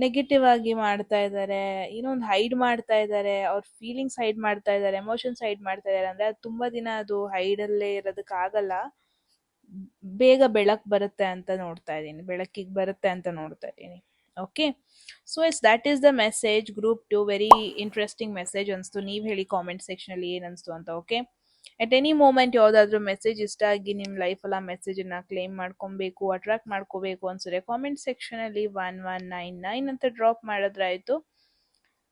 Speaker 1: ನೆಗೆಟಿವ್ ಆಗಿ ಮಾಡ್ತಾ ಇದ್ದಾರೆ, ಏನೋ ಒಂದು ಹೈಡ್ ಮಾಡ್ತಾ ಇದ್ದಾರೆ, ಅವ್ರ ಫೀಲಿಂಗ್ಸ್ ಹೈಡ್ ಮಾಡ್ತಾ ಇದ್ದಾರೆ, ಎಮೋಷನ್ಸ್ ಹೈಡ್ ಮಾಡ್ತಾ ಇದ್ದಾರೆ ಅಂದರೆ ಅದು ತುಂಬ ದಿನ ಅದು ಹೈಡಲ್ಲೇ ಇರೋದಕ್ಕಾಗಲ್ಲ. ಬೇಗ ಬೆಳಕು ಬರುತ್ತೆ ಅಂತ ನೋಡ್ತಾ ಇದ್ದೀನಿ, ಬೆಳಕಿಗೆ ಬರುತ್ತೆ ಅಂತ ನೋಡ್ತಾ ಇದ್ದೀನಿ. Okay. So yes that is the message. Group 2 very interesting message ಅನಿಸ್ತು. ನೀವು ಹೇಳಿ ಕಾಮೆಂಟ್ ಸೆಕ್ಷನಲ್ಲಿ ಏನು ಅನಿಸ್ತು ಅಂತ. ಓಕೆ. ಎಟ್ ಎನಿ ಮೂಮೆಂಟ್ ಯಾವುದಾದ್ರೂ ಮೆಸೇಜ್ ಇಷ್ಟ ಆಗಿ ನಿಮ್ಮ ಲೈಫಲ್ಲಿ ಆ ಮೆಸೇಜನ್ನು ಕ್ಲೇಮ್ ಮಾಡ್ಕೊಬೇಕು, ಅಟ್ರಾಕ್ಟ್ ಮಾಡ್ಕೋಬೇಕು ಅನ್ಸಿದ್ರೆ ಕಾಮೆಂಟ್ ಸೆಕ್ಷನಲ್ಲಿ 1199 ಅಂತ ಡ್ರಾಪ್ ಮಾಡಿದ್ರಾಯ್ತು.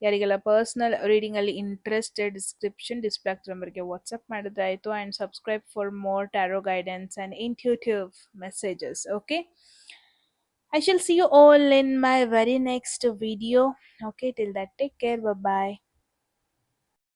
Speaker 1: ಯಾರಿಗೆಲ್ಲ ಪರ್ಸ್ನಲ್ ರೀಡಿಂಗಲ್ಲಿ ಇಂಟ್ರೆಸ್ಟೆಡ್ ಡಿಸ್ಕ್ರಿಪ್ಷನ್ ಆಗ್ತಿರೋ ನಂಬರ್ಗೆ ವಾಟ್ಸಪ್ ಮಾಡಿದ್ರಾಯ್ತು. And subscribe for more tarot guidance and intuitive messages. Okay. I shall see you all in my very next video. Okay, till that, take care. Bye bye.